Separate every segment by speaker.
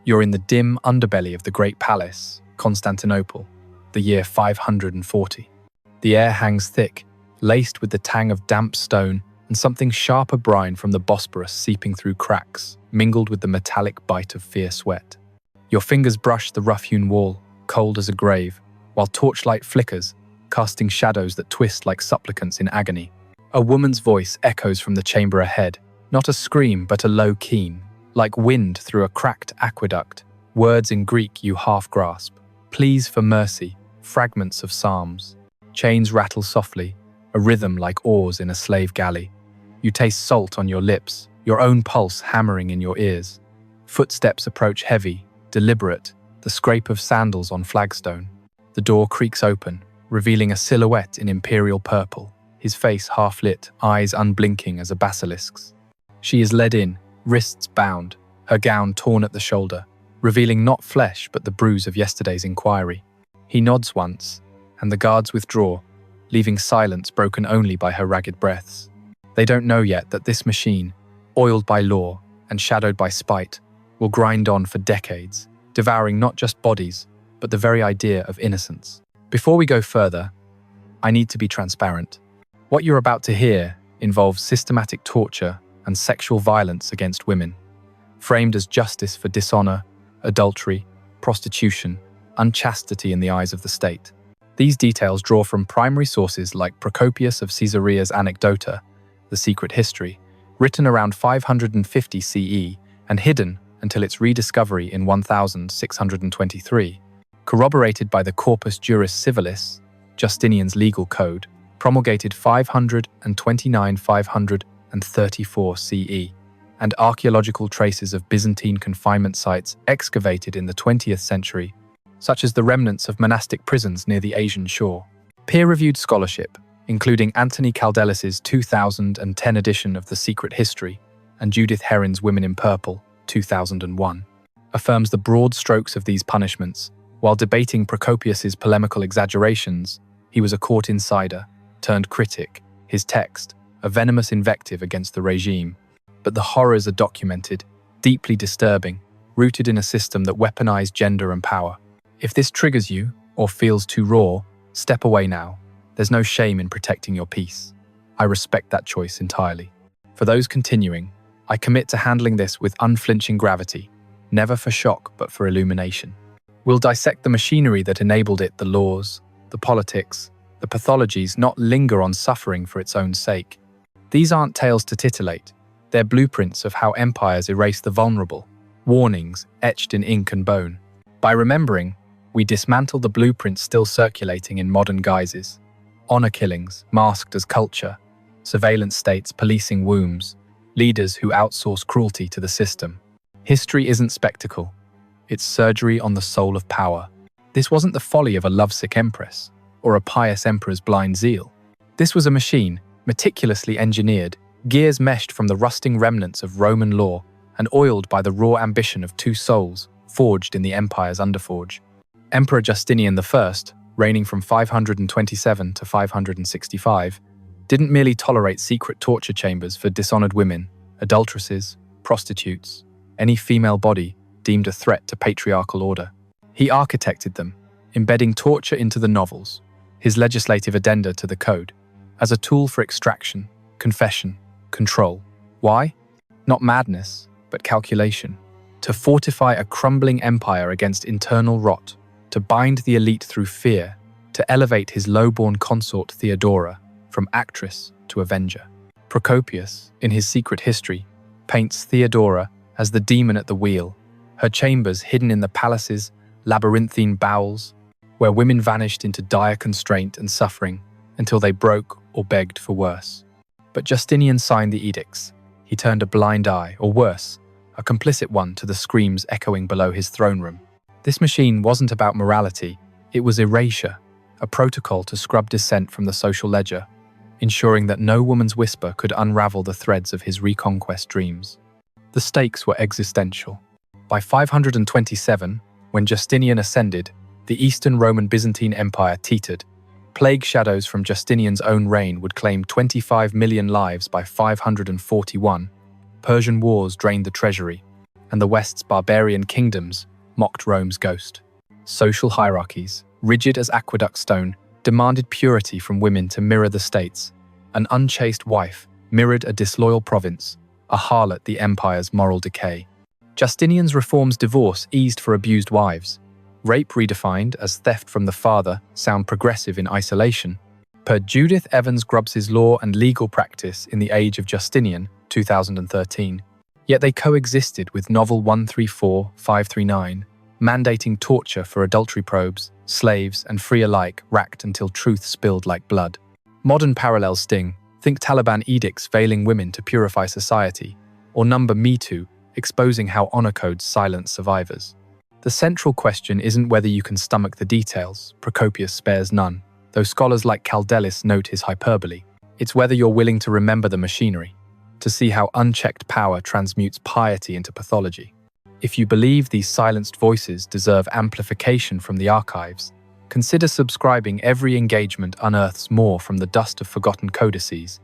Speaker 1: You're in the dim underbelly of the Great Palace, Constantinople, the year 540. The air hangs thick, laced with the tang of damp stone and something sharper brine from the Bosporus seeping through cracks, mingled with the metallic bite of fierce sweat. Your fingers brush the rough-hewn wall, cold as a grave, while torchlight flickers, casting shadows that twist like supplicants in agony. A woman's voice echoes from the chamber ahead, not a scream but a low keen, like wind through a cracked aqueduct, words in Greek you half grasp, pleas for mercy, fragments of psalms. Chains rattle softly, a rhythm like oars in a slave galley. You taste salt on your lips, your own pulse hammering in your ears. Footsteps approach heavy, deliberate, the scrape of sandals on flagstone. The door creaks open, revealing a silhouette in imperial purple, his face half-lit, eyes unblinking as a basilisk's. She is led in, wrists bound, her gown torn at the shoulder, revealing not flesh but the bruise of yesterday's inquiry. He nods once, and the guards withdraw, leaving silence broken only by her ragged breaths. They don't know yet that this machine, oiled by law and shadowed by spite, will grind on for decades, devouring not just bodies, but the very idea of innocence. Before we go further, I need to be transparent. What you're about to hear involves systematic torture and sexual violence against women, framed as justice for dishonor, adultery, prostitution, unchastity in the eyes of the state. These details draw from primary sources like Procopius of Caesarea's Anecdota, The Secret History, written around 550 CE and hidden until its rediscovery in 1623, corroborated by the Corpus Juris Civilis, Justinian's legal code, promulgated 529–534 CE, and archaeological traces of Byzantine confinement sites excavated in the 20th century, such as the remnants of monastic prisons near the Asian shore. Peer-reviewed scholarship, including Anthony Caldelis's 2010 edition of The Secret History and Judith Herrin's Women in Purple, 2001, affirms the broad strokes of these punishments. While debating Procopius's polemical exaggerations, he was a court insider, turned critic, his text, a venomous invective against the regime. But the horrors are documented, deeply disturbing, rooted in a system that weaponized gender and power. If this triggers you, or feels too raw, step away now. There's no shame in protecting your peace. I respect that choice entirely. For those continuing, I commit to handling this with unflinching gravity, never for shock but for illumination. We'll dissect the machinery that enabled it, the laws, the politics, the pathologies, not linger on suffering for its own sake. These aren't tales to titillate. They're blueprints of how empires erase the vulnerable, warnings etched in ink and bone. By remembering, we dismantle the blueprints still circulating in modern guises. Honor killings, masked as culture, surveillance states policing wombs, leaders who outsource cruelty to the system. History isn't spectacle. It's surgery on the soul of power. This wasn't the folly of a lovesick empress, or a pious emperor's blind zeal. This was a machine, meticulously engineered, gears meshed from the rusting remnants of Roman law and oiled by the raw ambition of two souls forged in the empire's underforge. Emperor Justinian I, reigning from 527 to 565, didn't merely tolerate secret torture chambers for dishonored women, adulteresses, prostitutes, any female body deemed a threat to patriarchal order. He architected them, embedding torture into the novels, his legislative addenda to the code, as a tool for extraction, confession, control. Why? Not madness, but calculation. To fortify a crumbling empire against internal rot, to bind the elite through fear, to elevate his low-born consort Theodora from actress to avenger. Procopius, in his Secret History, paints Theodora as the demon at the wheel, her chambers hidden in the palace's labyrinthine bowels, where women vanished into dire constraint and suffering until they broke or begged for worse. But Justinian signed the edicts. He turned a blind eye, or worse, a complicit one, to the screams echoing below his throne room. This machine wasn't about morality, it was erasure, a protocol to scrub dissent from the social ledger, ensuring that no woman's whisper could unravel the threads of his reconquest dreams. The stakes were existential. By 527, when Justinian ascended, the Eastern Roman Byzantine Empire teetered. Plague shadows from Justinian's own reign would claim 25 million lives by 541. Persian wars drained the treasury. and the West's barbarian kingdoms mocked Rome's ghost. Social hierarchies, rigid as aqueduct stone, demanded purity from women to mirror the states. An unchaste wife mirrored a disloyal province, a harlot the empire's moral decay. Justinian's reforms divorce eased for abused wives. Rape redefined as theft from the father sound progressive in isolation. Per Judith Evans Grubbs's Law and Legal Practice in the Age of Justinian, 2013. Yet they coexisted with Novel 134-539, mandating torture for adultery probes, slaves, and free alike racked until truth spilled like blood. Modern parallels sting. Think Taliban edicts veiling women to purify society, or number Me Too, exposing how honor codes silence survivors. The central question isn't whether you can stomach the details, Procopius spares none, though scholars like Caldelis note his hyperbole. It's whether you're willing to remember the machinery, to see how unchecked power transmutes piety into pathology. If you believe these silenced voices deserve amplification from the archives, consider subscribing. Every engagement unearths more from the dust of forgotten codices,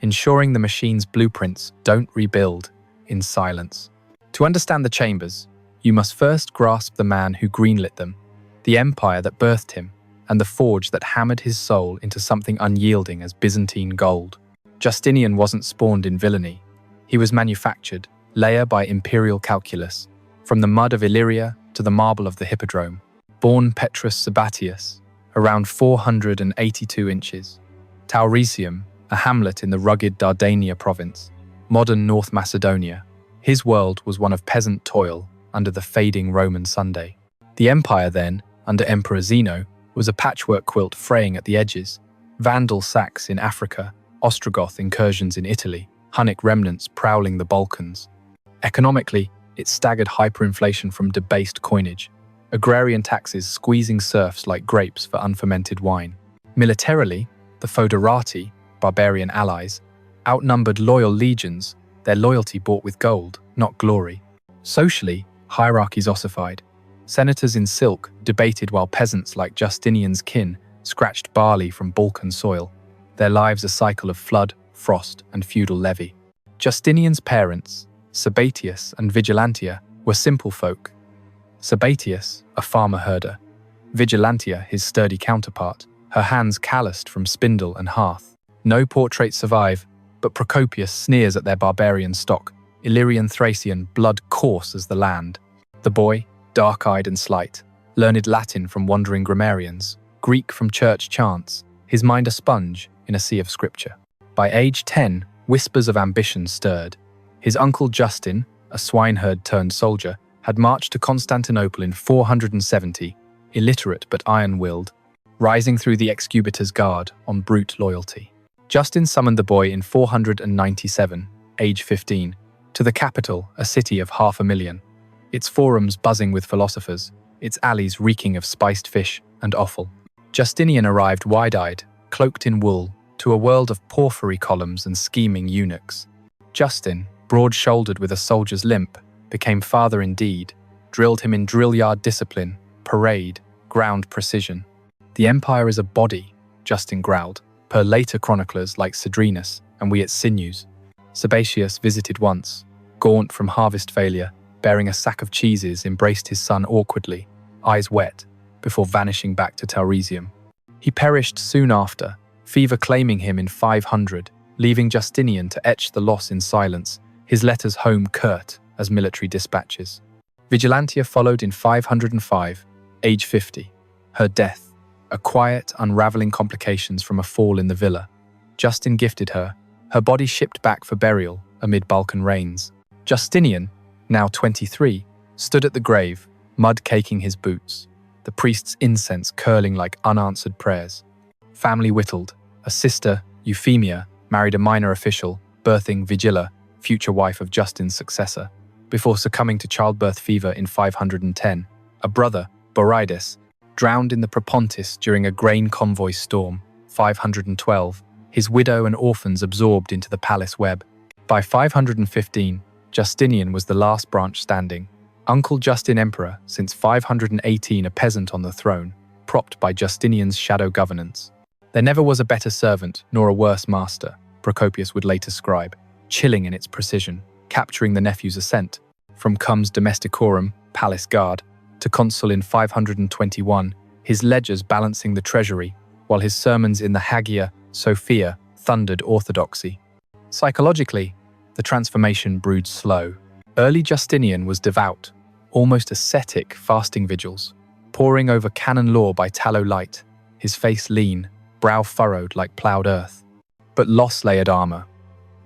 Speaker 1: ensuring the machine's blueprints don't rebuild in silence. To understand the chambers, you must first grasp the man who greenlit them, the empire that birthed him, and the forge that hammered his soul into something unyielding as Byzantine gold. Justinian wasn't spawned in villainy. He was manufactured, layer by imperial calculus, from the mud of Illyria to the marble of the Hippodrome. Born Petrus Sabatius, around 482 inches. Taurisium, a hamlet in the rugged Dardania province, modern North Macedonia. His world was one of peasant toil under the fading Roman Sunday. The empire then, under Emperor Zeno, was a patchwork quilt fraying at the edges. Vandal sacks in Africa, Ostrogoth incursions in Italy, Hunnic remnants prowling the Balkans. Economically, it staggered hyperinflation from debased coinage, agrarian taxes squeezing serfs like grapes for unfermented wine. Militarily, the Foederati, barbarian allies, outnumbered loyal legions, their loyalty bought with gold, not glory. Socially, hierarchies ossified. Senators in silk debated while peasants like Justinian's kin scratched barley from Balkan soil, their lives a cycle of flood, frost, and feudal levy. Justinian's parents, Sabatius and Vigilantia, were simple folk. Sabatius, a farmer-herder. Vigilantia, his sturdy counterpart, her hands calloused from spindle and hearth. No portraits survive, but Procopius sneers at their barbarian stock, Illyrian Thracian, blood coarse as the land. The boy, dark-eyed and slight, learned Latin from wandering grammarians, Greek from church chants, his mind a sponge in a sea of scripture. By age 10, whispers of ambition stirred. His uncle Justin, a swineherd turned soldier, had marched to Constantinople in 470, illiterate but iron-willed, rising through the excubitor's guard on brute loyalty. Justin summoned the boy in 497, age 15, to the capital, a city of 500,000, its forums buzzing with philosophers, its alleys reeking of spiced fish and offal. Justinian arrived wide-eyed, cloaked in wool, to a world of porphyry columns and scheming eunuchs. Justin, broad-shouldered with a soldier's limp, became father indeed, drilled him in drill-yard discipline, parade, ground precision. The empire is a body, Justin growled, per later chroniclers like Cedrenus, and we its sinews. Sabatius visited once, gaunt from harvest failure, bearing a sack of cheeses, embraced his son awkwardly, eyes wet, before vanishing back to Taurisium. He perished soon after, fever claiming him in 500, leaving Justinian to etch the loss in silence, his letters home curt as military dispatches. Vigilantia followed in 505, age 50. Her death, a quiet, unraveling complications from a fall in the villa. Justin gifted her, her body shipped back for burial amid Balkan rains. Justinian, now 23, stood at the grave, mud caking his boots, the priest's incense curling like unanswered prayers. Family whittled. A sister, Euphemia, married a minor official, birthing Vigilla, future wife of Justin's successor, before succumbing to childbirth fever in 510. A brother, Boreidus, drowned in the Propontis during a grain convoy storm, 512, his widow and orphans absorbed into the palace web. By 515, Justinian was the last branch standing. Uncle Justin Emperor, since 518 a peasant on the throne, propped by Justinian's shadow governance. There never was a better servant, nor a worse master, Procopius would later scribe, chilling in its precision, capturing the nephew's assent. From Comes Domesticorum, palace guard, to consul in 521, his ledgers balancing the treasury, while his sermons in the Hagia Sophia thundered orthodoxy. Psychologically, the transformation brewed slow. Early Justinian was devout, almost ascetic fasting vigils, poring over canon law by tallow light, his face lean, brow furrowed like ploughed earth. But loss lay at armor.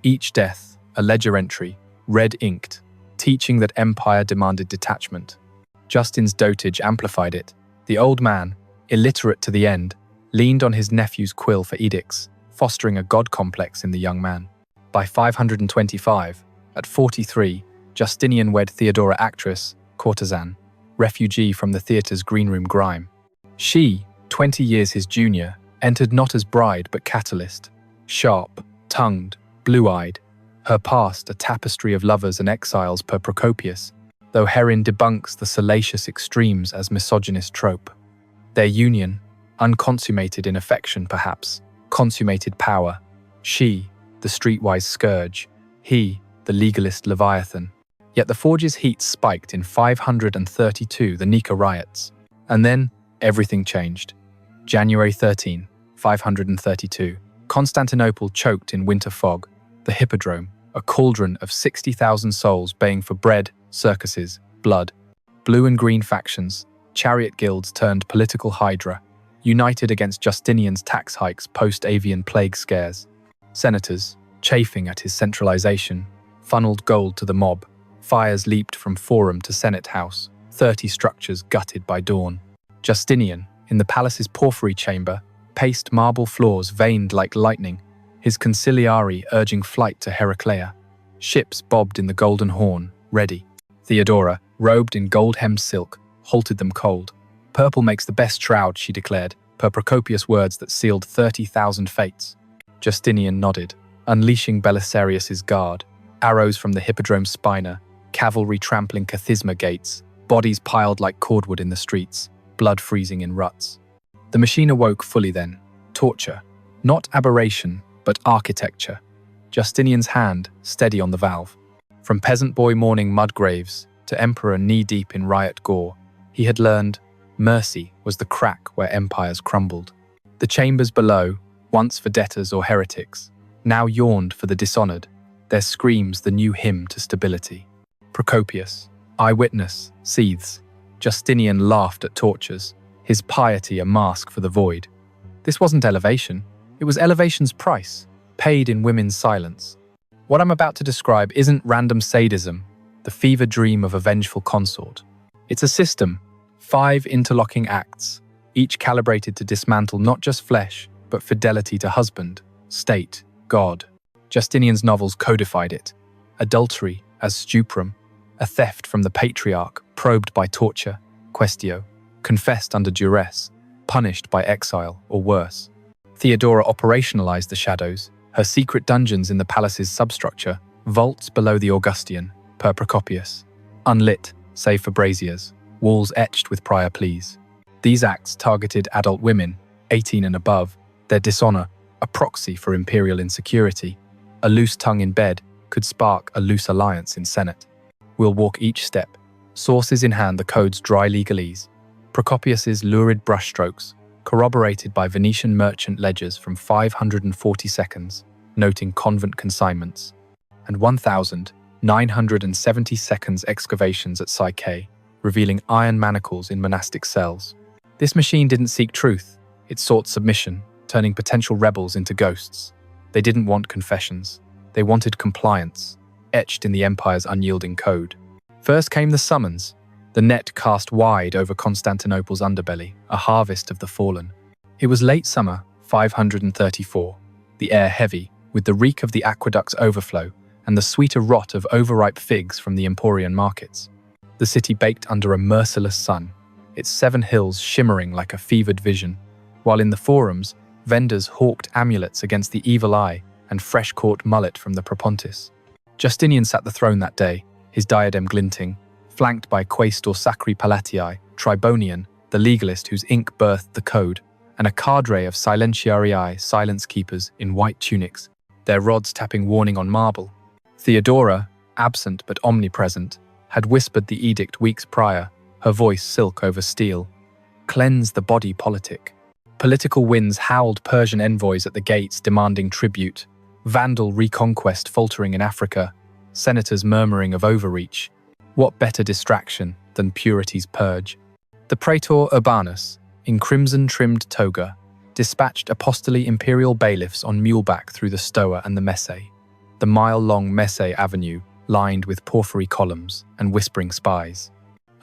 Speaker 1: Each death, a ledger entry, red-inked, teaching that empire demanded detachment. Justin's dotage amplified it. The old man, illiterate to the end, leaned on his nephew's quill for edicts, fostering a god complex in the young man. By 525, at 43, Justinian wed Theodora, actress, courtesan, refugee from the theatre's greenroom grime. She, 20 years his junior, entered not as bride but catalyst, sharp, tongued, blue-eyed, her past a tapestry of lovers and exiles per Procopius, though Herin debunks the salacious extremes as misogynist trope. Their union, unconsummated in affection perhaps, consummated power. She, the streetwise scourge, he, the legalist leviathan. Yet the forge's heat spiked in 532, the Nika riots. And then, everything changed. January 13, 532, Constantinople choked in winter fog, the Hippodrome, a cauldron of 60,000 souls baying for bread, circuses, blood. Blue and green factions, chariot guilds turned political hydra, united against Justinian's tax hikes post-avian plague scares. Senators, chafing at his centralization, funneled gold to the mob. Fires leaped from forum to Senate house, 30 structures gutted by dawn. Justinian, in the palace's porphyry chamber, paced marble floors veined like lightning, his conciliari urging flight to Heraclea. Ships bobbed in the Golden Horn, ready. Theodora, robed in gold-hemmed silk, halted them cold. Purple makes the best shroud, she declared, per Procopius words that sealed 30,000 fates. Justinian nodded, unleashing Belisarius's guard. Arrows from the Hippodrome spina, cavalry trampling Kathisma gates, bodies piled like cordwood in the streets, blood freezing in ruts. The machine awoke fully then. Torture. Not aberration, but architecture. Justinian's hand steady on the valve. From peasant boy mourning mud graves to emperor knee-deep in riot gore, he had learned mercy was the crack where empires crumbled. The chambers below, once for debtors or heretics, now yawned for the dishonored, their screams the new hymn to stability. Procopius, eyewitness, seethes. Justinian laughed at tortures, his piety a mask for the void. This wasn't elevation, it was elevation's price, paid in women's silence. What I'm about to describe isn't random sadism, the fever dream of a vengeful consort. It's a system, 5 interlocking acts, each calibrated to dismantle not just flesh, but fidelity to husband, state, God. Justinian's novels codified it. Adultery as stuprum, a theft from the patriarch, probed by torture, quaestio, confessed under duress, punished by exile or worse. Theodora operationalized the shadows, her secret dungeons in the palace's substructure, vaults below the Augustan, per Procopius, unlit, save for braziers, walls etched with prior pleas. These acts targeted adult women, 18 and above, their dishonor, a proxy for imperial insecurity. A loose tongue in bed could spark a loose alliance in Senate. We'll walk each step, sources in hand the code's dry legalese, Procopius's lurid brushstrokes, corroborated by Venetian merchant ledgers from 540 seconds, noting convent consignments, and 1,970 seconds excavations at Psyche, revealing iron manacles in monastic cells. This machine didn't seek truth, it sought submission, turning potential rebels into ghosts. They didn't want confessions, they wanted compliance, etched in the empire's unyielding code. First came the summons, the net cast wide over Constantinople's underbelly, a harvest of the fallen. It was late summer, 534, the air heavy, with the reek of the aqueduct's overflow and the sweeter rot of overripe figs from the Emporian markets. The city baked under a merciless sun, its 7 hills shimmering like a fevered vision, while in the forums, vendors hawked amulets against the evil eye and fresh-caught mullet from the Propontis. Justinian sat the throne that day, his diadem glinting, flanked by Quaestor Sacri Palatii, Tribonian, the legalist whose ink birthed the code, and a cadre of silentiarii, silence keepers in white tunics, their rods tapping warning on marble. Theodora, absent but omnipresent, had whispered the edict weeks prior, her voice silk over steel. Cleanse the body politic. Political winds howled Persian envoys at the gates demanding tribute, Vandal reconquest faltering in Africa, senators murmuring of overreach. What better distraction than purity's purge? The praetor Urbanus, in crimson-trimmed toga, dispatched apostolic imperial bailiffs on muleback through the Stoa and the Messe, the mile-long Messe Avenue lined with porphyry columns and whispering spies.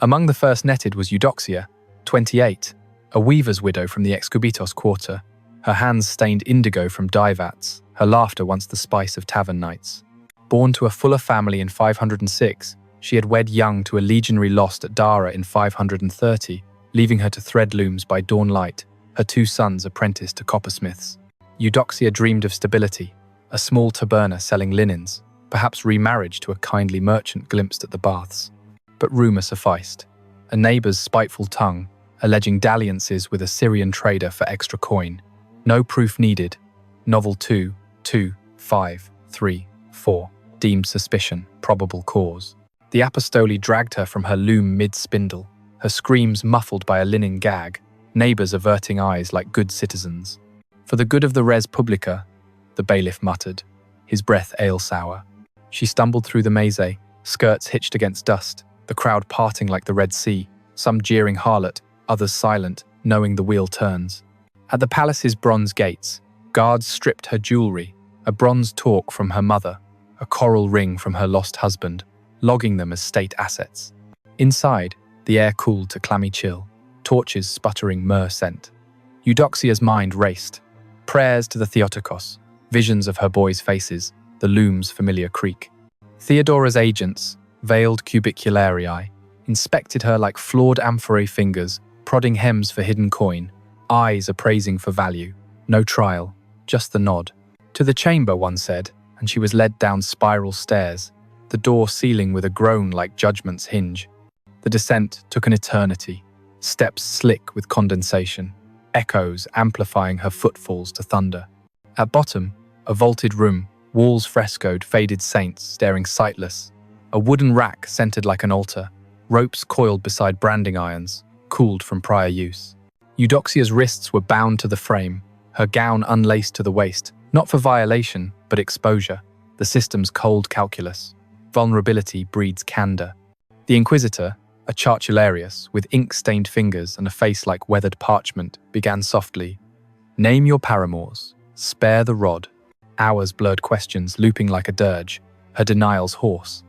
Speaker 1: Among the first netted was Eudoxia, 28, a weaver's widow from the Excubitos quarter, her hands stained indigo from dye-vats, her laughter once the spice of tavern nights. Born to a fuller family in 506, she had wed young to a legionary lost at Dara in 530, leaving her to thread looms by dawn light, her 2 sons apprenticed to coppersmiths. Eudoxia dreamed of stability, a small taberna selling linens, perhaps remarriage to a kindly merchant glimpsed at the baths. But rumour sufficed. A neighbour's spiteful tongue, alleging dalliances with a Syrian trader for extra coin. No proof needed. Novel 2, 5, 3, 4. Deemed suspicion, probable cause. The apostoli dragged her from her loom mid-spindle, her screams muffled by a linen gag, neighbours averting eyes like good citizens. For the good of the res publica, the bailiff muttered, his breath ale-sour. She stumbled through the maze, skirts hitched against dust, the crowd parting like the Red Sea, some jeering harlot, others silent, knowing the wheel turns. At the palace's bronze gates, guards stripped her jewellery, a bronze torque from her mother, a coral ring from her lost husband, logging them as state assets. Inside, the air cooled to clammy chill, torches sputtering myrrh scent. Eudoxia's mind raced. Prayers to the Theotokos, visions of her boys' faces, the loom's familiar creak. Theodora's agents, veiled cubicularii, inspected her like flawed amphorae fingers, prodding hems for hidden coin, eyes appraising for value. No trial, just the nod. To the chamber, one said, and she was led down spiral stairs, the door sealing with a groan like judgment's hinge. The descent took an eternity, steps slick with condensation, echoes amplifying her footfalls to thunder. At bottom, a vaulted room, walls frescoed, faded saints staring sightless, a wooden rack centered like an altar, ropes coiled beside branding irons, cooled from prior use. Eudoxia's wrists were bound to the frame, her gown unlaced to the waist, not for violation, but exposure, the system's cold calculus. Vulnerability breeds candor. The Inquisitor, a Chartularius with ink-stained fingers and a face like weathered parchment, began softly. Name your paramours, spare the rod. Hours blurred questions looping like a dirge, her denials hoarse.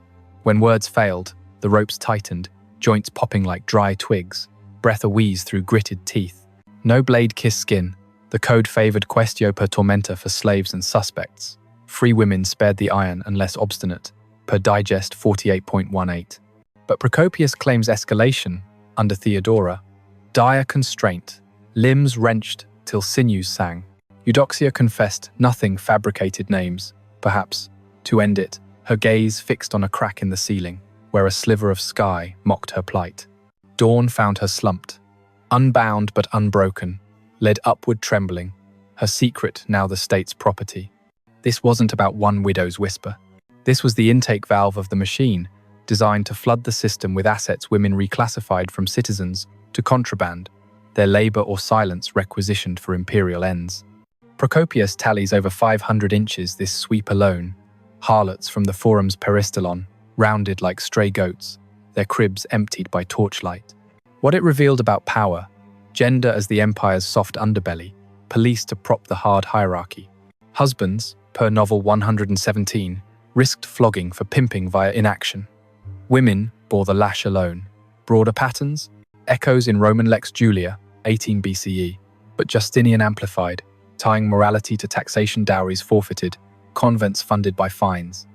Speaker 1: When words failed, the ropes tightened, joints popping like dry twigs, breath a wheeze through gritted teeth. No blade kiss skin, the code favoured quaestio per tormenta for slaves and suspects. Free women spared the iron unless obstinate, per digest 48.18. But Procopius claims escalation, under Theodora. Dire constraint, limbs wrenched till sinews sang. Eudoxia confessed nothing fabricated names, perhaps, to end it, her gaze fixed on a crack in the ceiling, where a sliver of sky mocked her plight. Dawn found her slumped, unbound but unbroken, led upward trembling, her secret now the state's property. This wasn't about one widow's whisper. This was the intake valve of the machine, designed to flood the system with assets women reclassified from citizens to contraband, their labour or silence requisitioned for imperial ends. Procopius tallies over 500 inches this sweep alone, harlots from the forum's peristylon, rounded like stray goats, their cribs emptied by torchlight. What it revealed about power, gender as the empire's soft underbelly, police to prop the hard hierarchy. Husbands, per novel 117, risked flogging for pimping via inaction. Women bore the lash alone. Broader patterns? Echoes in Roman Lex Julia, 18 BCE, but Justinian amplified, tying morality to taxation dowries forfeited, convents funded by fines.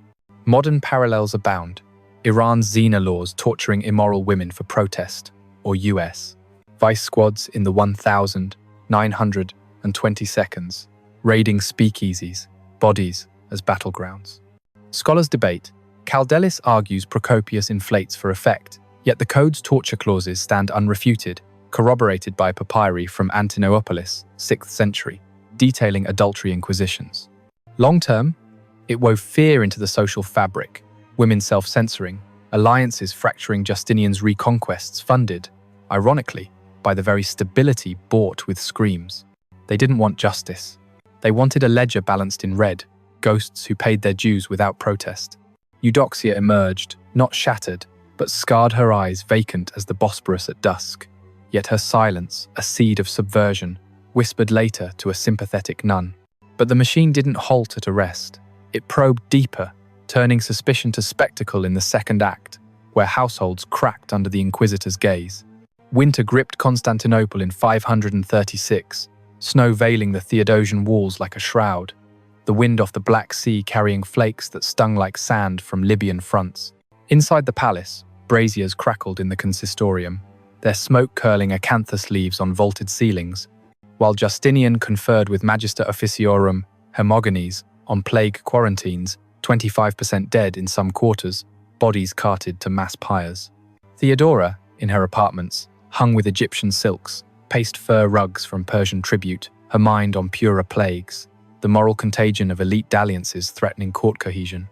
Speaker 1: Modern parallels abound. Iran's Zina laws torturing immoral women for protest, or US. Vice squads in the 1,920 seconds, raiding speakeasies, bodies as battlegrounds. Scholars debate. Caldelis argues Procopius inflates for effect, yet the code's torture clauses stand unrefuted, corroborated by papyri from Antinopolis, 6th century, detailing adultery inquisitions. Long-term, it wove fear into the social fabric, women self-censoring, alliances fracturing Justinian's reconquests funded, ironically, by the very stability bought with screams. They didn't want justice. They wanted a ledger balanced in red, ghosts who paid their dues without protest. Eudoxia emerged, not shattered, but scarred her eyes vacant as the Bosporus at dusk. Yet her silence, a seed of subversion, whispered later to a sympathetic nun. But the machine didn't halt at arrest. It probed deeper, turning suspicion to spectacle in the second act, where households cracked under the Inquisitor's gaze. Winter gripped Constantinople in 536, snow veiling the Theodosian walls like a shroud, the wind off the Black Sea carrying flakes that stung like sand from Libyan fronts. Inside the palace, braziers crackled in the consistorium, their smoke curling acanthus leaves on vaulted ceilings, while Justinian conferred with Magister Officiorum Hermogenes on plague quarantines, 25% dead in some quarters, bodies carted to mass pyres. Theodora, in her apartments, hung with Egyptian silks, paced fur rugs from Persian tribute, her mind on purer plagues, the moral contagion of elite dalliances threatening court cohesion.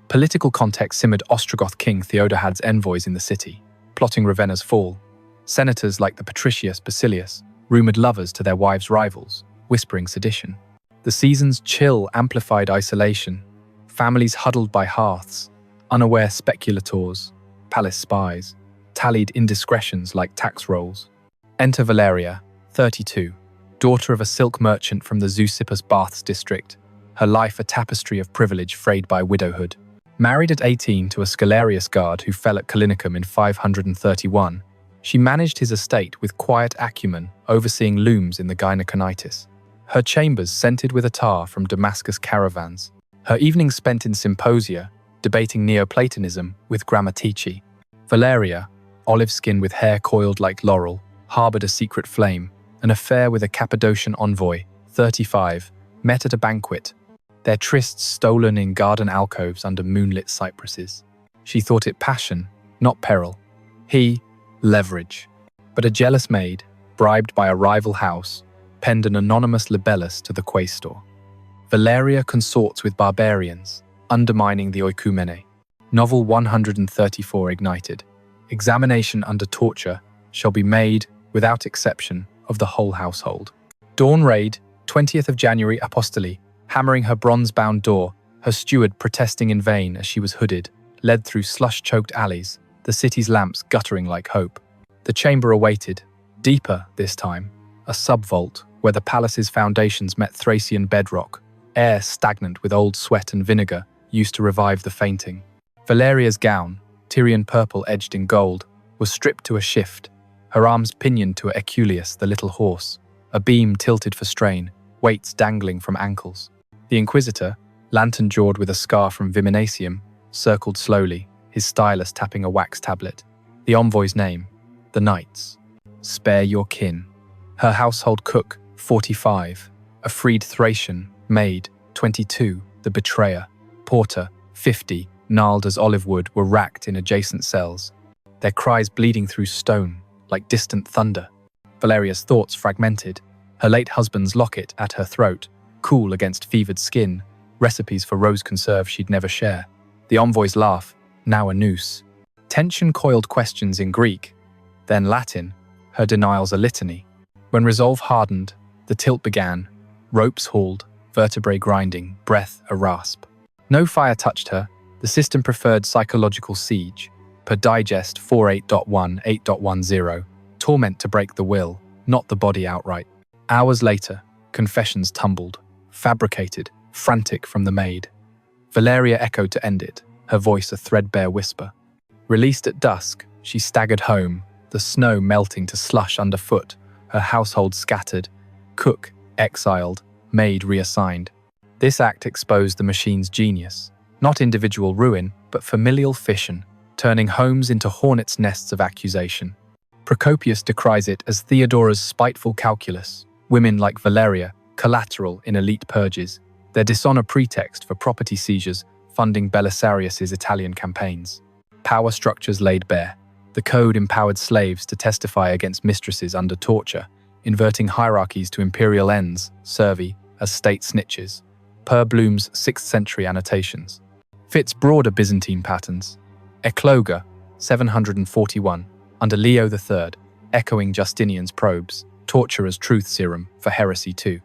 Speaker 1: Political context simmered Ostrogoth King Theodahad's envoys in the city, plotting Ravenna's fall. Senators like the Patricius Basilius rumoured lovers to their wives' rivals, whispering sedition. The season's chill amplified isolation, families huddled by hearths, unaware speculators, palace spies, tallied indiscretions like tax rolls. Enter Valeria, 32, daughter of a silk merchant from the Zeuxippus Baths district, her life a tapestry of privilege frayed by widowhood. Married at 18 to a Scalarius guard who fell at Callinicum in 531, she managed his estate with quiet acumen, overseeing looms in the Gyneconitis. Her chambers scented with attar from Damascus caravans. Her evenings spent in symposia, debating Neoplatonism with grammatici. Valeria, olive skin with hair coiled like laurel, harboured a secret flame. An affair with a Cappadocian envoy, 35, met at a banquet, their trysts stolen in garden alcoves under moonlit cypresses. She thought it passion, not peril. He, leverage. But a jealous maid, bribed by a rival house, penned an anonymous libellus to the quaestor. Valeria consorts with barbarians, undermining the oikumene. Novel 134 ignited. Examination under torture shall be made, without exception, of the whole household. Dawn raid, 20th of January Apostoli, hammering her bronze-bound door, her steward protesting in vain as she was hooded, led through slush-choked alleys, the city's lamps guttering like hope. The chamber awaited, deeper this time, a sub-vault where the palace's foundations met Thracian bedrock, air stagnant with old sweat and vinegar used to revive the fainting. Valeria's gown, Tyrian purple edged in gold, was stripped to a shift, her arms pinioned to Eculeus, the little horse, a beam tilted for strain, weights dangling from ankles. The Inquisitor, lantern-jawed with a scar from Viminacium, circled slowly, his stylus tapping a wax tablet. The envoy's name, the Knights. Spare your kin. Her household cook, 45, a freed Thracian, maid, 22, the betrayer, porter, 50, gnarled as olive wood, were racked in adjacent cells, their cries bleeding through stone, like distant thunder. Valeria's thoughts fragmented, her late husband's locket at her throat, cool against fevered skin, recipes for rose conserve she'd never share. The envoy's laugh, now a noose. Tension-coiled questions in Greek, then Latin, her denials a litany. When resolve hardened, the tilt began, ropes hauled, vertebrae grinding, breath a rasp. No fire touched her, the system preferred psychological siege, per digest 48.1 8.10, torment to break the will, not the body outright. Hours later, confessions tumbled, fabricated, frantic from the maid. Valeria echoed to end it, her voice a threadbare whisper. Released at dusk, she staggered home, the snow melting to slush underfoot, her household scattered, cook exiled, maid reassigned. This act exposed the machine's genius, not individual ruin, but familial fission, turning homes into hornets' nests of accusation. Procopius decries it as Theodora's spiteful calculus, women like Valeria, collateral in elite purges, their dishonor pretext for property seizures funding Belisarius's Italian campaigns. Power structures laid bare. The code empowered slaves to testify against mistresses under torture, inverting hierarchies to imperial ends, servi, as state snitches, per Bloom's 6th century annotations. Fits broader Byzantine patterns. Ecloga, 741, under Leo III, echoing Justinian's probes, torture as truth serum for heresy too.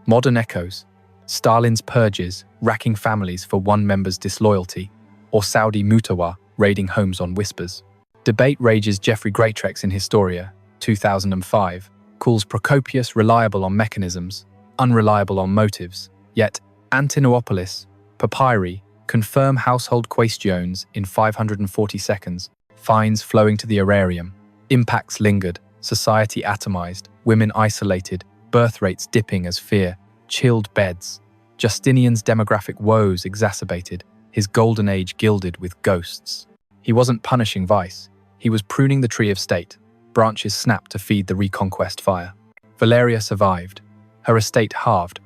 Speaker 1: Modern echoes, Stalin's purges, racking families for one member's disloyalty, or Saudi Mutawa raiding homes on whispers. Debate rages. Jeffrey Greatrex in Historia, 2005, calls Procopius reliable on mechanisms, unreliable on motives, yet Antinopolis, papyri, confirm household questions in 540 seconds, fines flowing to the aerarium, impacts lingered, society atomized, women isolated, birth rates dipping as fear, chilled beds, Justinian's demographic woes exacerbated, his golden age gilded with ghosts. He wasn't punishing vice, he was pruning the tree of state, branches snapped to feed the reconquest fire. Valeria survived, her estate halved,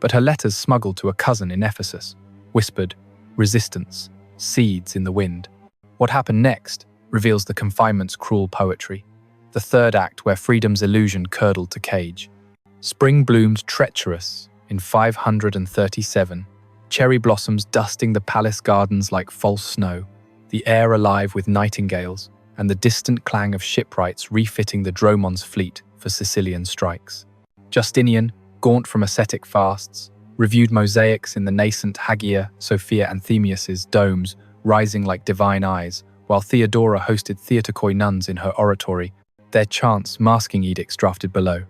Speaker 1: but her letters smuggled to a cousin in Ephesus, whispered, resistance, seeds in the wind. What happened next reveals the confinement's cruel poetry, the third act where freedom's illusion curdled to cage. Spring bloomed treacherous in 537, cherry blossoms dusting the palace gardens like false snow, the air alive with nightingales, and the distant clang of shipwrights refitting the Dromon's fleet for Sicilian strikes. Justinian, gaunt from ascetic fasts, reviewed mosaics in the nascent Hagia Sophia Anthemius's domes rising like divine eyes, while Theodora hosted Theotokoi nuns in her oratory, their chants masking edicts drafted below.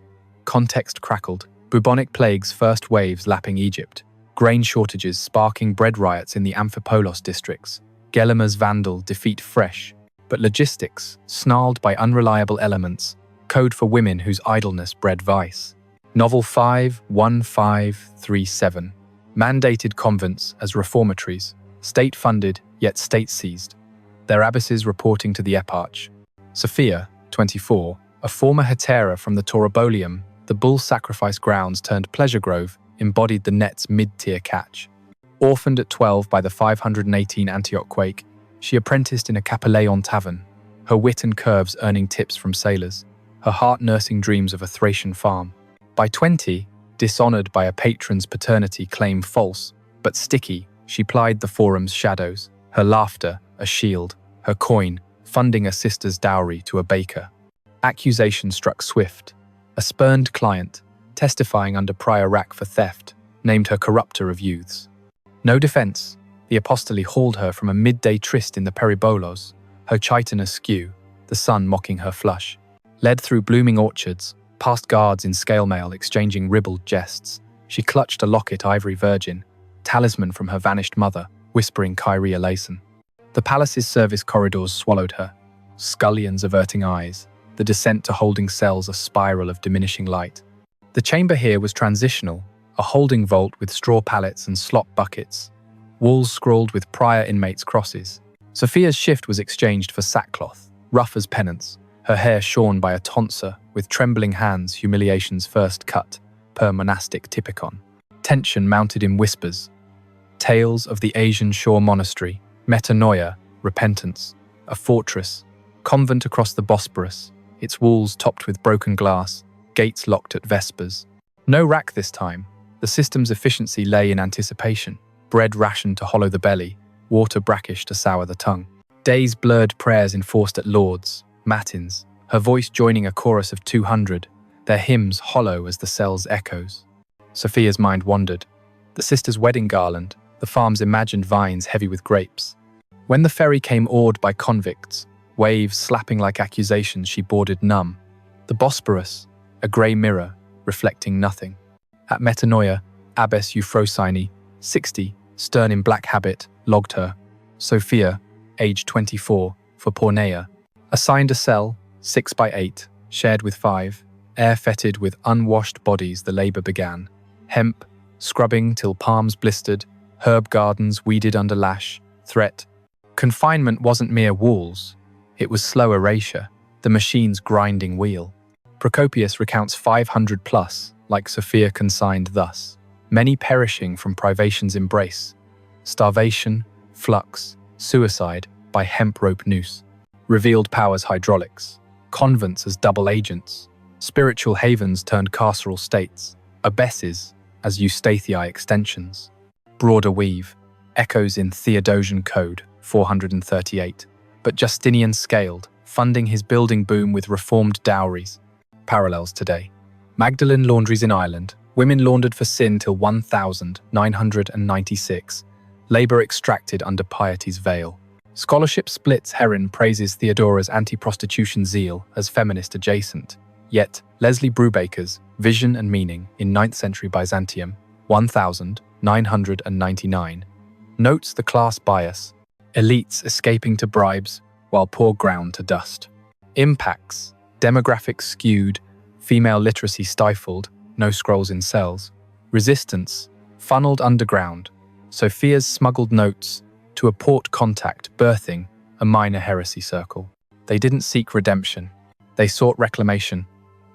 Speaker 1: Context crackled, bubonic plague's first waves lapping Egypt, grain shortages sparking bread riots in the Amphipolos districts, Gelimer's vandal defeat fresh, but logistics, snarled by unreliable elements, code for women whose idleness bred vice. Novel 51537, mandated convents as reformatories, state-funded yet state-seized, their abbesses reporting to the eparch. Sophia, 24, a former hetera from the Torobolium, the bull sacrifice grounds turned pleasure grove, embodied the net's mid-tier catch. Orphaned at 12 by the 518 Antioch quake, she apprenticed in a Capellaeon tavern, her wit and curves earning tips from sailors, her heart nursing dreams of a Thracian farm. By 20, dishonored by a patron's paternity claim false, but sticky, she plied the forum's shadows, her laughter a shield, her coin funding a sister's dowry to a baker. Accusation struck swift. A spurned client, testifying under prior rack for theft, named her corrupter of youths. No defense, the apostoli hauled her from a midday tryst in the Peribolos, her chiton askew, the sun mocking her flush. Led through blooming orchards, past guards in scale mail exchanging ribald jests, she clutched a locket ivory virgin, talisman from her vanished mother, whispering Kyrie eleison. The palace's service corridors swallowed her, scullions averting eyes, the descent to holding cells a spiral of diminishing light. The chamber here was transitional, a holding vault with straw pallets and slop buckets, walls scrawled with prior inmates' crosses. Sophia's shift was exchanged for sackcloth, rough as penance, her hair shorn by a tonsure, with trembling hands humiliation's first cut, per monastic typicon. Tension mounted in whispers. Tales of the Asian Shore Monastery, Metanoia, repentance, a fortress, convent across the Bosporus, its walls topped with broken glass, gates locked at vespers. No rack this time. The system's efficiency lay in anticipation. Bread rationed to hollow the belly, water brackish to sour the tongue. Days blurred prayers enforced at Lord's, matins, her voice joining a chorus of 200, their hymns hollow as the cell's echoes. Sophia's mind wandered. The sister's wedding garland, the farm's imagined vines heavy with grapes. When the ferry came oared by convicts, waves slapping like accusations, she boarded numb. The Bosporus, a grey mirror, reflecting nothing. At Metanoia, Abbess Euphrosyne, 60, stern in black habit, logged her. Sophia, age 24, for Porneia. Assigned a cell, 6 by 8, shared with 5, air-fetid with unwashed bodies the labour began. Hemp, scrubbing till palms blistered, herb gardens weeded under lash, threat. Confinement wasn't mere walls. It was slow erasure, the machine's grinding wheel. Procopius recounts 500 plus, like Sophia consigned thus, many perishing from privation's embrace, starvation, flux, suicide by hemp rope noose, revealed powers hydraulics, convents as double agents, spiritual havens turned carceral states, abbesses as Eustathiae extensions, broader weave, echoes in Theodosian Code 438, But Justinian scaled, funding his building boom with reformed dowries. Parallels today. Magdalene laundries in Ireland, women laundered for sin till 1996. Labour extracted under piety's veil. Scholarship splits. Heron praises Theodora's anti-prostitution zeal as feminist adjacent. Yet, Leslie Brubaker's Vision and Meaning in 9th century Byzantium, 1999, notes the class bias, elites escaping to bribes while poor ground to dust. Impacts: demographics skewed, female literacy stifled, no scrolls in cells. Resistance: funneled underground, Sophia's smuggled notes to a port contact birthing a minor heresy circle. They didn't seek redemption. They sought reclamation.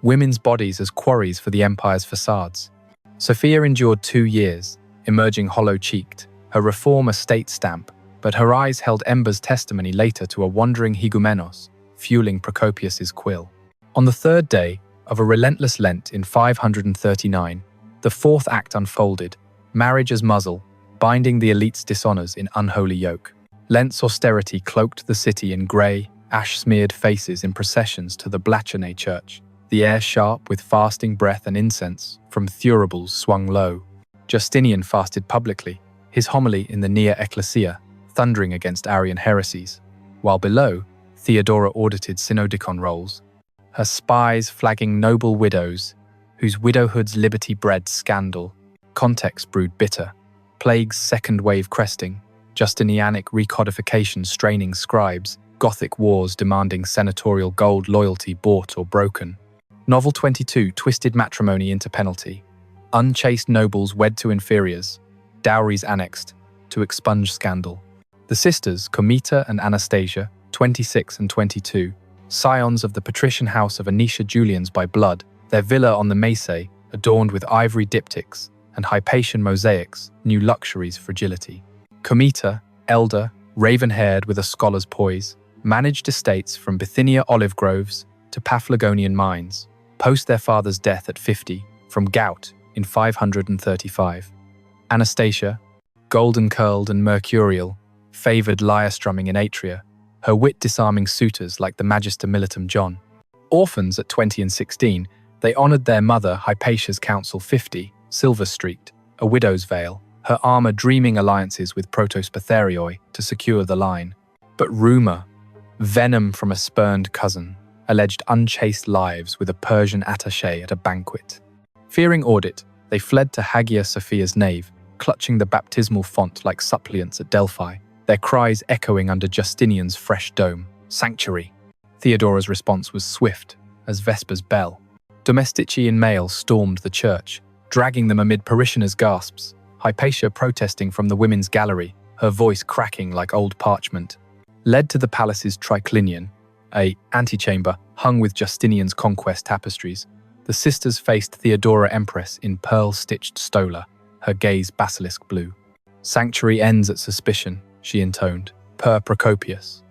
Speaker 1: Women's bodies as quarries for the empire's facades. Sophia endured 2 years, emerging hollow-cheeked, her reform a state stamp, but her eyes held embers testimony later to a wandering higumenos, fueling Procopius's quill. On the third day of a relentless Lent in 539, the fourth act unfolded, marriage as muzzle, binding the elite's dishonors in unholy yoke. Lent's austerity cloaked the city in grey, ash-smeared faces in processions to the Blachine church. The air sharp with fasting breath and incense from thuribles swung low. Justinian fasted publicly, his homily in the Nea Ecclesia, thundering against Arian heresies, while below, Theodora audited synodicon rolls, her spies flagging noble widows, whose widowhood's liberty bred scandal. Context brewed bitter, plague's second wave cresting, Justinianic recodification straining scribes, Gothic wars demanding senatorial gold loyalty bought or broken. Novel 22 twisted matrimony into penalty, unchaste nobles wed to inferiors, dowries annexed, to expunge scandal. The sisters, Comita and Anastasia, 26 and 22, scions of the patrician house of Anicia Julians by blood, their villa on the Maese, adorned with ivory diptychs and Hypatian mosaics, knew luxury's fragility. Comita, elder, raven-haired with a scholar's poise, managed estates from Bithynia olive groves to Paphlagonian mines, post their father's death at 50, from gout in 535. Anastasia, golden-curled and mercurial, favoured lyre-strumming in atria, her wit disarming suitors like the Magister Militum John. Orphans at 20 and 16, they honoured their mother Hypatia's counsel 50, silver-streaked, a widow's veil, her armour dreaming alliances with Protospatherioi to secure the line. But rumour, venom from a spurned cousin, alleged unchaste lives with a Persian attaché at a banquet. Fearing audit, they fled to Hagia Sophia's nave, clutching the baptismal font like suppliants at Delphi, their cries echoing under Justinian's fresh dome. Sanctuary. Theodora's response was swift as Vesper's bell. Domestici in mail stormed the church, dragging them amid parishioners' gasps, Hypatia protesting from the women's gallery, her voice cracking like old parchment. Led to the palace's triclinion, a antechamber hung with Justinian's conquest tapestries, the sisters faced Theodora Empress in pearl-stitched stola, her gaze basilisk blue. Sanctuary ends at suspicion, she intoned, per Procopius.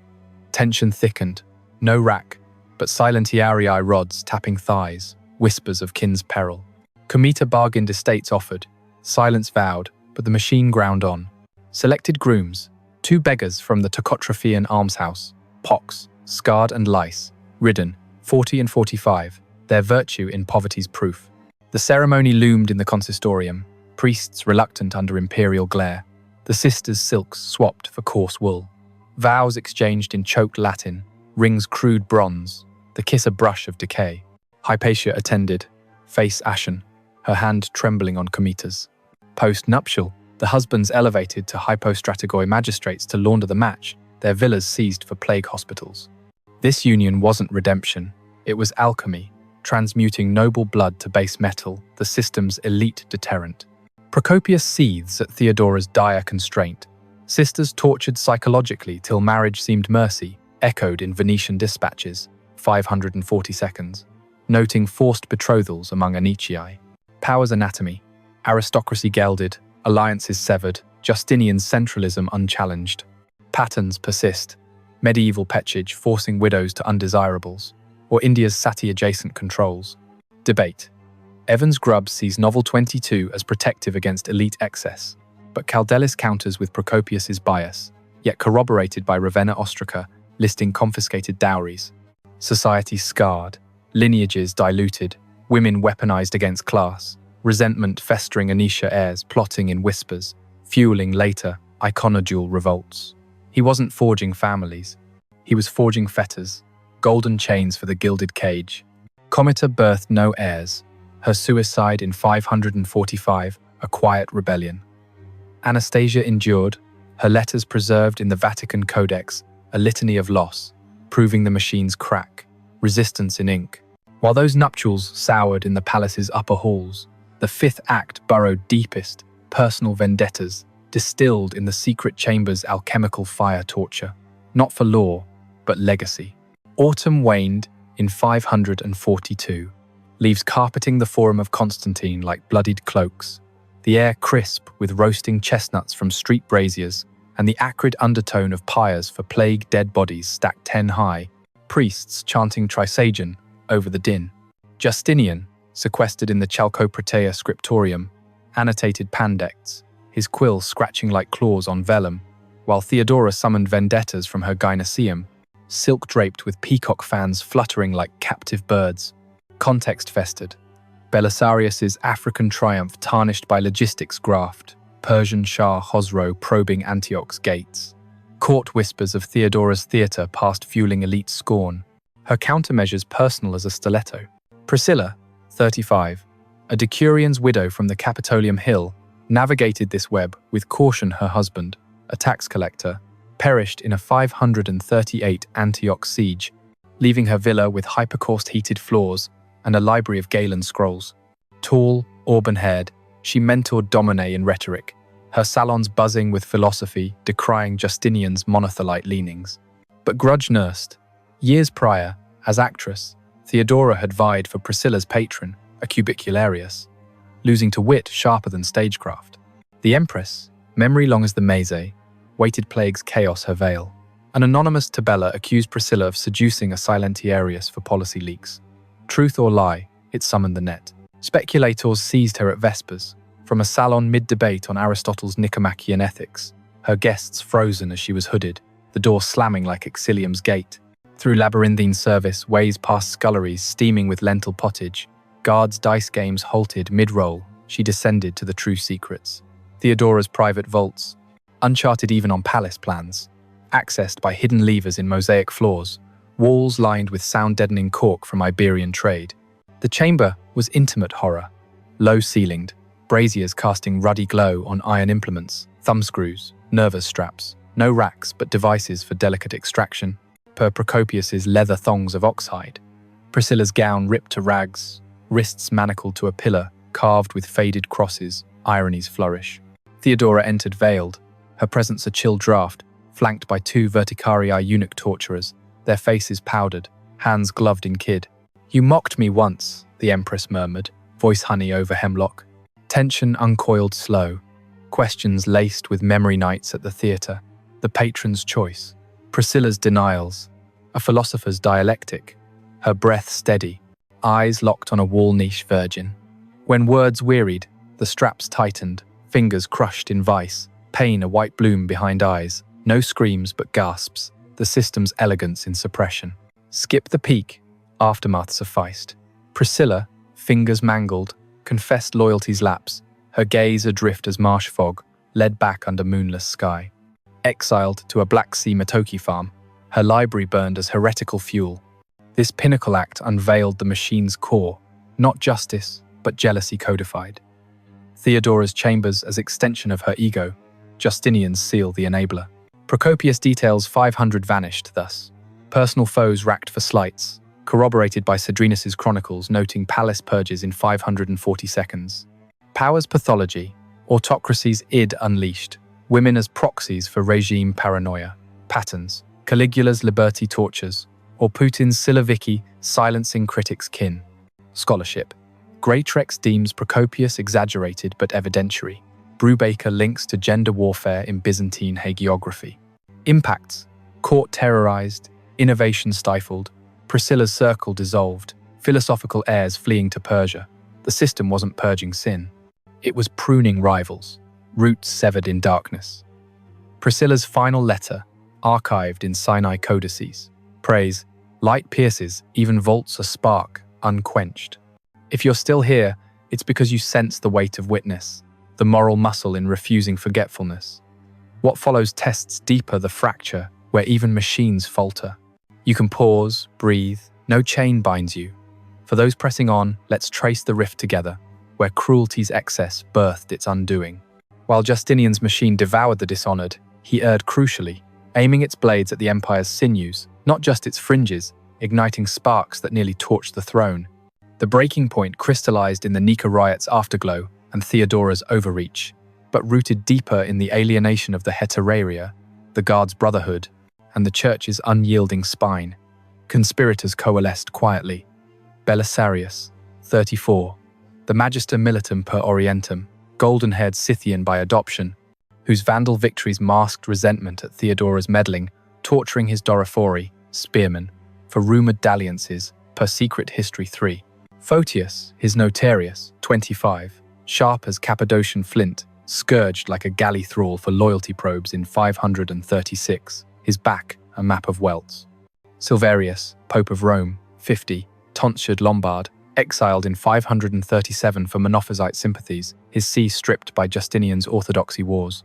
Speaker 1: Tension thickened, no rack, but silentiarii rods tapping thighs, whispers of kin's peril. Comita bargained estates offered, silence vowed, but the machine ground on. Selected grooms, 2 beggars from the Tocotrophean almshouse, pox, scarred and lice, ridden, 40 and 45, their virtue in poverty's proof. The ceremony loomed in the consistorium, priests reluctant under imperial glare, the sisters' silks swapped for coarse wool. Vows exchanged in choked Latin, rings crude bronze, the kiss a brush of decay. Hypatia attended, face ashen, her hand trembling on Comita's. Post-nuptial, the husbands elevated to hypostrategoi magistrates to launder the match, their villas seized for plague hospitals. This union wasn't redemption, it was alchemy, transmuting noble blood to base metal, the system's elite deterrent. Procopius seethes at Theodora's dire constraint. Sisters tortured psychologically till marriage seemed mercy, echoed in Venetian dispatches, 540 seconds, noting forced betrothals among Anitii. Power's anatomy, aristocracy gelded, alliances severed, Justinian's centralism unchallenged. Patterns persist, medieval petchage forcing widows to undesirables, or India's sati-adjacent controls. Debate. Evans Grubbs sees Novel 22 as protective against elite excess, but Caldelis counters with Procopius's bias, yet corroborated by Ravenna Ostraca listing confiscated dowries. Society scarred, lineages diluted, women weaponized against class, resentment festering Anisha heirs plotting in whispers, fueling later iconodual revolts. He wasn't forging families. He was forging fetters, golden chains for the gilded cage. Comita birthed no heirs. Her suicide in 545, a quiet rebellion. Anastasia endured, her letters preserved in the Vatican Codex, a litany of loss, proving the machine's crack, resistance in ink. While those nuptials soured in the palace's upper halls, the fifth act burrowed deepest, personal vendettas, distilled in the secret chamber's alchemical fire torture, not for law, but legacy. Autumn waned in 542, leaves carpeting the Forum of Constantine like bloodied cloaks, the air crisp with roasting chestnuts from street braziers and the acrid undertone of pyres for plague dead bodies stacked 10 high, priests chanting Trisagion over the din. Justinian, sequestered in the Chalcopratea scriptorium, annotated pandects, his quill scratching like claws on vellum, while Theodora summoned vendettas from her gynoecium, silk draped with peacock fans fluttering like captive birds. Context festered. Belisarius's African triumph tarnished by logistics graft, Persian Shah Khosrow probing Antioch's gates. Court whispers of Theodora's theatre past fueling elite scorn, her countermeasures personal as a stiletto. Priscilla, 35, a decurian's widow from the Capitolium Hill, navigated this web with caution. Her husband, a tax collector, perished in a 538 Antioch siege, leaving her villa with hypercaust heated floors and a library of Galen scrolls. Tall, auburn-haired, she mentored Domine in rhetoric, her salons buzzing with philosophy, decrying Justinian's monothelite leanings. But grudge nursed. Years prior, as actress, Theodora had vied for Priscilla's patron, a cubicularius, losing to wit sharper than stagecraft. The Empress, memory long as the Maze, waited plague's chaos her veil. An anonymous tabella accused Priscilla of seducing a silentiarius for policy leaks. Truth or lie, it summoned the net. Speculators seized her at Vespers, from a salon mid-debate on Aristotle's Nicomachean ethics, her guests frozen as she was hooded, the door slamming like Exilium's gate. Through labyrinthine service, ways past sculleries steaming with lentil pottage, guards' dice games halted mid-roll, she descended to the true secrets. Theodora's private vaults, uncharted even on palace plans, accessed by hidden levers in mosaic floors, walls lined with sound-deadening cork from Iberian trade. The chamber was intimate horror, low-ceilinged, braziers casting ruddy glow on iron implements, thumbscrews, nervous straps, no racks but devices for delicate extraction, per Procopius's leather thongs of oxhide. Priscilla's gown ripped to rags, wrists manacled to a pillar, carved with faded crosses, ironies flourish. Theodora entered veiled, her presence a chill draught, flanked by 2 verticarii eunuch torturers, their faces powdered, hands gloved in kid. "You mocked me once," the Empress murmured, voice honey over hemlock. Tension uncoiled slow, questions laced with memory nights at the theatre, the patron's choice, Priscilla's denials, a philosopher's dialectic, her breath steady, eyes locked on a wall niche virgin. When words wearied, the straps tightened, fingers crushed in vice, pain a white bloom behind eyes, no screams but gasps, the system's elegance in suppression. Skip the peak, aftermath sufficed. Priscilla, fingers mangled, confessed loyalty's lapse, her gaze adrift as marsh fog, led back under moonless sky. Exiled to a Black Sea Matoki farm, her library burned as heretical fuel. This pinnacle act unveiled the machine's core, not justice, but jealousy codified. Theodora's chambers as extension of her ego, Justinian's seal the enabler. Procopius details 500 vanished thus. Personal foes racked for slights, corroborated by Cedrinus's chronicles noting palace purges in 540 seconds. Power's pathology, autocracy's id unleashed, women as proxies for regime paranoia, patterns, Caligula's liberty tortures, or Putin's Siloviki silencing critics' kin. Scholarship. Greatrex deems Procopius exaggerated but evidentiary. Brubaker links to gender warfare in Byzantine hagiography. Impacts. Court terrorized, innovation stifled, Priscilla's circle dissolved, philosophical heirs fleeing to Persia. The system wasn't purging sin. It was pruning rivals, roots severed in darkness. Priscilla's final letter, archived in Sinai codices. Praise, light pierces, even vaults a spark, unquenched. If you're still here, it's because you sense the weight of witness, the moral muscle in refusing forgetfulness. What follows tests deeper the fracture, where even machines falter. You can pause, breathe, no chain binds you. For those pressing on, let's trace the rift together, where cruelty's excess birthed its undoing. While Justinian's machine devoured the dishonored, he erred crucially, aiming its blades at the empire's sinews, not just its fringes, igniting sparks that nearly torched the throne. The breaking point crystallized in the Nika riot's afterglow and Theodora's overreach, but rooted deeper in the alienation of the Heteraria, the Guards' brotherhood, and the Church's unyielding spine. Conspirators coalesced quietly. Belisarius, 34, the Magister Militum per Orientem, golden-haired Scythian by adoption, whose vandal victories masked resentment at Theodora's meddling, torturing his Dorophori, spearmen, for rumoured dalliances, per Secret History 3. Photius, his notarius, 25, sharp as Cappadocian flint, scourged like a galley thrall for loyalty probes in 536, his back a map of welts. Silverius, Pope of Rome, 50, tonsured Lombard, exiled in 537 for Monophysite sympathies, his see stripped by Justinian's orthodoxy wars.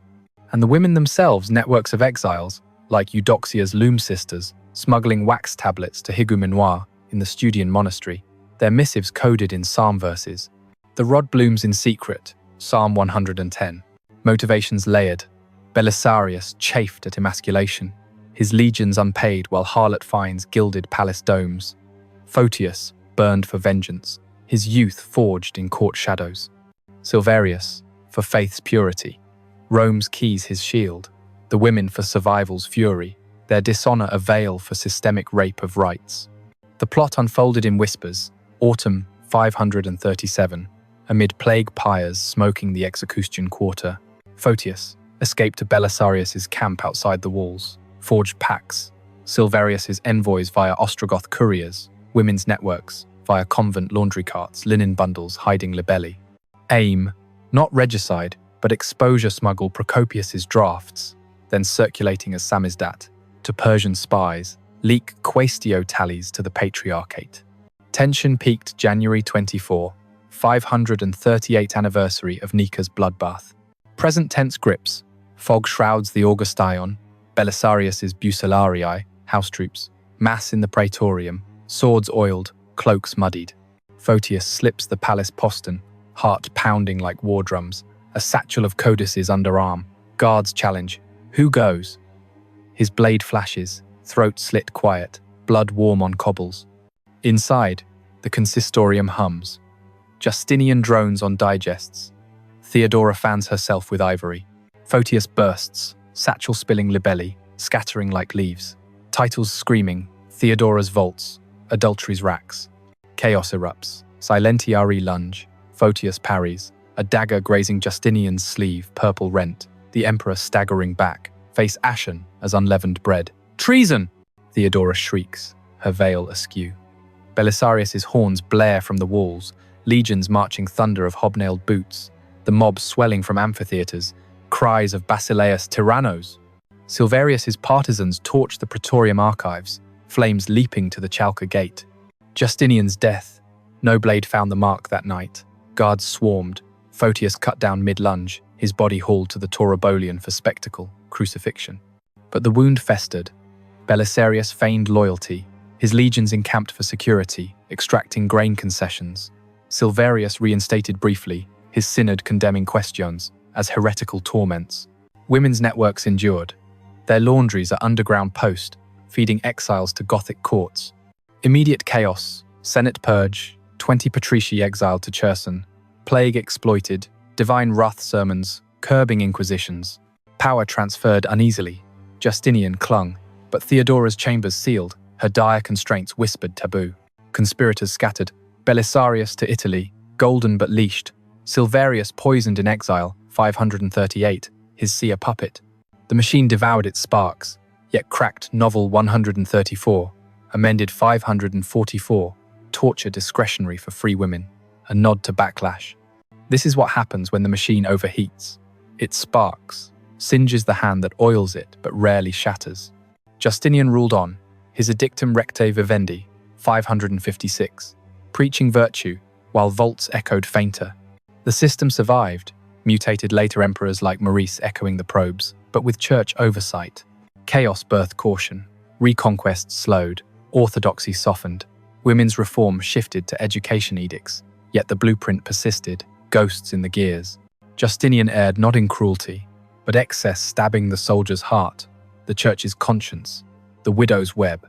Speaker 1: And the women themselves networks of exiles, like Eudoxia's loom sisters, smuggling wax tablets to Higumenoir in the Studian monastery, their missives coded in psalm verses. The rod blooms in secret, Psalm 110. Motivations layered. Belisarius chafed at emasculation, his legions unpaid while harlot fines gilded palace domes. Photius burned for vengeance, his youth forged in court shadows. Silverius, for faith's purity. Rome's keys his shield, the women for survival's fury, their dishonour a veil for systemic rape of rights. The plot unfolded in whispers, autumn 537, amid plague pyres smoking the Execution quarter. Photius escaped to Belisarius's camp outside the walls, forged pacts, Silverius's envoys via Ostrogoth couriers, women's networks via convent laundry carts, linen bundles hiding libelli. Aim, not regicide, but exposure smuggle Procopius's drafts, then circulating as samizdat, to Persian spies, leak quaestio tallies to the Patriarchate. Tension peaked January 24, 538th anniversary of Nika's bloodbath. Present tense grips, fog shrouds the Augustion, Belisarius's Bucellarii, house troops, mass in the Praetorium, swords oiled, cloaks muddied. Photius slips the palace postern, heart pounding like war drums, a satchel of codices underarm. Guards challenge, who goes? His blade flashes, throat slit quiet, blood warm on cobbles. Inside, the consistorium hums. Justinian drones on digests. Theodora fans herself with ivory. Photius bursts, satchel spilling libelli, scattering like leaves. Titles screaming, Theodora's vaults, adultery's racks. Chaos erupts, silentiari lunge. Photius parries, a dagger grazing Justinian's sleeve, purple rent. The emperor staggering back, face ashen as unleavened bread. Treason! Theodora shrieks, her veil askew. Belisarius's horns blare from the walls, legions marching thunder of hobnailed boots, the mob swelling from amphitheatres, cries of Basileus Tyrannos. Silverius's partisans torch the Praetorium archives, flames leaping to the Chalca gate. Justinian's death. No blade found the mark that night. Guards swarmed. Photius cut down mid-lunge, his body hauled to the Taurobolian for spectacle, crucifixion. But the wound festered. Belisarius feigned loyalty. His legions encamped for security, extracting grain concessions. Silverius reinstated briefly, his synod condemning questions as heretical torments. Women's networks endured. Their laundries are underground post, feeding exiles to Gothic courts. Immediate chaos, Senate purge, 20 patrici exiled to Cherson, plague exploited, divine wrath sermons, curbing inquisitions. Power transferred uneasily. Justinian clung, but Theodora's chambers sealed, her dire constraints whispered taboo. Conspirators scattered. Belisarius to Italy, golden but leashed. Silverius poisoned in exile, 538, his see a puppet. The machine devoured its sparks, yet cracked novel 134, amended 544, torture discretionary for free women, a nod to backlash. This is what happens when the machine overheats. It sparks, singes the hand that oils it but rarely shatters. Justinian ruled on, his edictum recte vivendi, 556, preaching virtue, while vaults echoed fainter. The system survived, mutated later emperors like Maurice echoing the probes, but with church oversight. Chaos birthed caution, reconquest slowed, orthodoxy softened, women's reform shifted to education edicts, yet the blueprint persisted, ghosts in the gears. Justinian erred not in cruelty, but excess stabbing the soldier's heart, the church's conscience, the widow's web.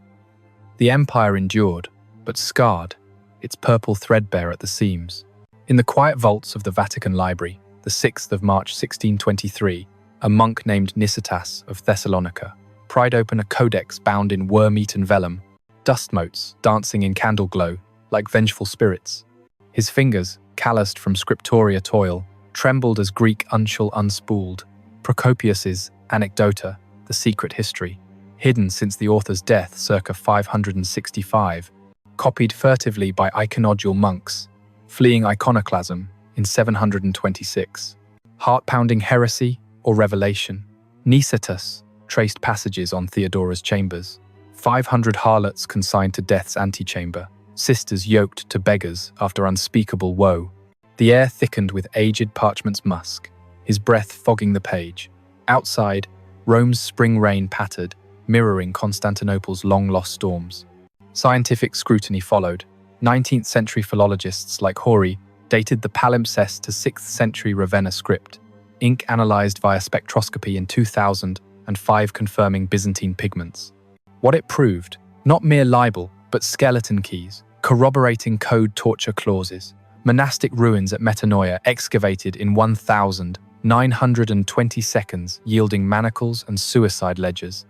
Speaker 1: The empire endured, but scarred, its purple threadbare at the seams. In the quiet vaults of the Vatican Library, the 6th of March 1623, a monk named Nicetas of Thessalonica pried open a codex bound in worm-eaten vellum, dust motes dancing in candle glow like vengeful spirits. His fingers, calloused from scriptoria toil, trembled as Greek uncial unspooled. Procopius's Anecdota, the secret history, hidden since the author's death circa 565, copied furtively by iconodule monks, fleeing iconoclasm in 726. Heart-pounding heresy or revelation. Nicetas traced passages on Theodora's chambers. 500 harlots consigned to death's antechamber, sisters yoked to beggars after unspeakable woe. The air thickened with aged parchment's musk, his breath fogging the page. Outside, Rome's spring rain pattered, mirroring Constantinople's long-lost storms. Scientific scrutiny followed. 19th century philologists like Hori dated the palimpsest to 6th century Ravenna script, ink analyzed via spectroscopy in 2005 confirming Byzantine pigments. What it proved, not mere libel, but skeleton keys, corroborating code torture clauses, monastic ruins at Metanoia excavated in 1,920 seconds, yielding manacles and suicide ledgers.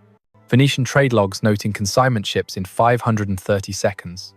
Speaker 1: Venetian trade logs noting consignment ships in 530 seconds.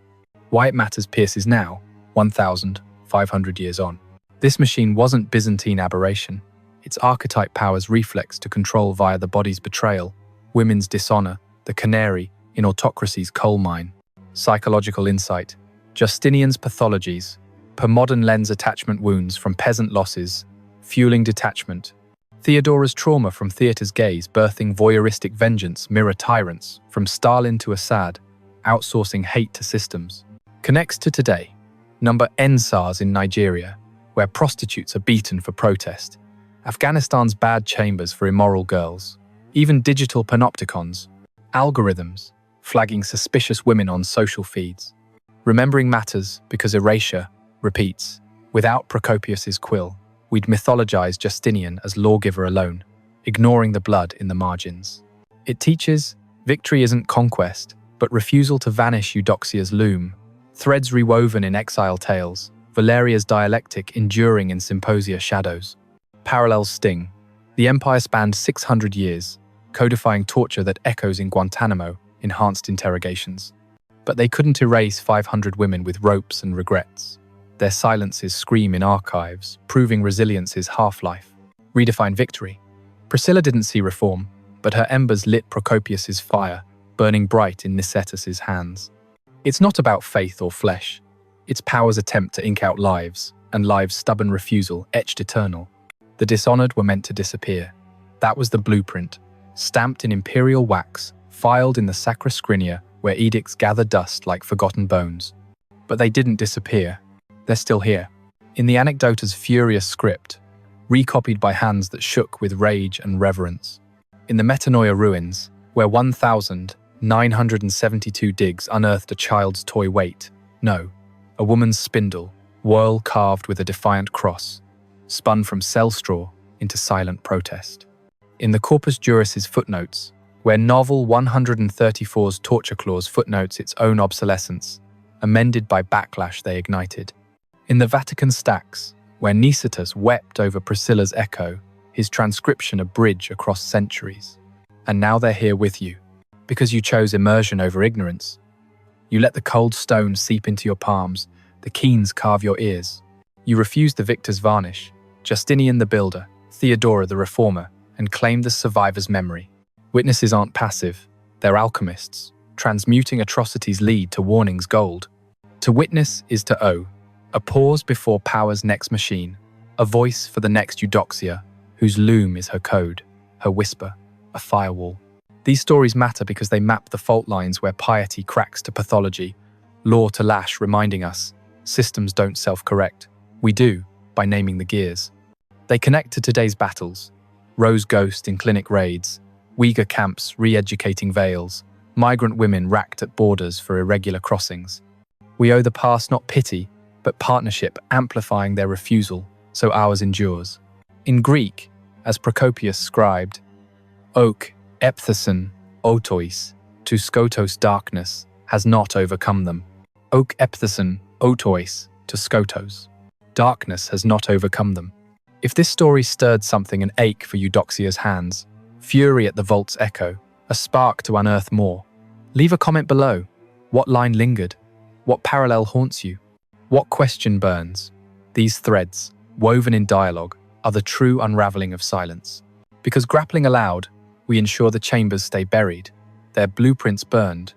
Speaker 1: Why it matters pierces now, 1,500 years on. This machine wasn't Byzantine aberration. Its archetype powers reflex to control via the body's betrayal, women's dishonor, the canary in autocracy's coal mine. Psychological insight. Justinian's pathologies, per modern lens attachment wounds from peasant losses, fueling detachment. Theodora's trauma from theater's gaze birthing voyeuristic vengeance mirror tyrants, from Stalin to Assad, outsourcing hate to systems. Connects to today. Number NSARS in Nigeria, where prostitutes are beaten for protest. Afghanistan's bad chambers for immoral girls. Even digital panopticons. Algorithms, flagging suspicious women on social feeds. Remembering matters because erasure repeats. Without Procopius's quill, we'd mythologize Justinian as lawgiver alone, ignoring the blood in the margins. It teaches victory isn't conquest, but refusal to vanish Eudoxia's loom. Threads rewoven in exile tales, Valeria's dialectic enduring in symposia shadows. Parallels sting. The empire spanned 600 years, codifying torture that echoes in Guantanamo, enhanced interrogations. But they couldn't erase 500 women with ropes and regrets. Their silences scream in archives, proving resilience's half-life. Redefine victory. Priscilla didn't see reform, but her embers lit Procopius's fire, burning bright in Nicetas's hands. It's not about faith or flesh. It's power's attempt to ink out lives, and lives' stubborn refusal etched eternal. The dishonored were meant to disappear. That was the blueprint, stamped in imperial wax, filed in the Sacra where edicts gather dust like forgotten bones. But they didn't disappear. They're still here. In the Anecdota's furious script, recopied by hands that shook with rage and reverence. In the Metanoia ruins, where 1,972 digs unearthed a child's toy weight. No, a woman's spindle, whorl carved with a defiant cross, spun from cell straw into silent protest. In the Corpus Juris's footnotes, where novel 134's torture clause footnotes its own obsolescence, amended by backlash they ignited. In the Vatican stacks, where Nicetas wept over Priscilla's echo, his transcription a bridge across centuries. And now they're here with you, because you chose immersion over ignorance. You let the cold stone seep into your palms, the keens carve your ears. You refused the victor's varnish, Justinian the builder, Theodora the reformer, and claimed the survivor's memory. Witnesses aren't passive, they're alchemists, transmuting atrocity's lead to warning's gold. To witness is to owe, a pause before power's next machine, a voice for the next Eudoxia, whose loom is her code, her whisper, a firewall. These stories matter because they map the fault lines where piety cracks to pathology, law to lash, reminding us systems don't self-correct. We do, by naming the gears. They connect to today's battles: Rose Ghost in clinic raids, Uyghur camps re-educating veils, migrant women racked at borders for irregular crossings. We owe the past not pity, but partnership, amplifying their refusal so ours endures. In Greek, as Procopius scribed, "Oak, epthesin, otois, to skotos darkness, has not overcome them." Oak epthesin, otois, to skotos. Darkness has not overcome them. If this story stirred something, an ache for Eudoxia's hands, fury at the vault's echo, a spark to unearth more, leave a comment below. What line lingered? What parallel haunts you? What question burns? These threads, woven in dialogue, are the true unraveling of silence. Because grappling aloud, we ensure the chambers stay buried, their blueprints burned,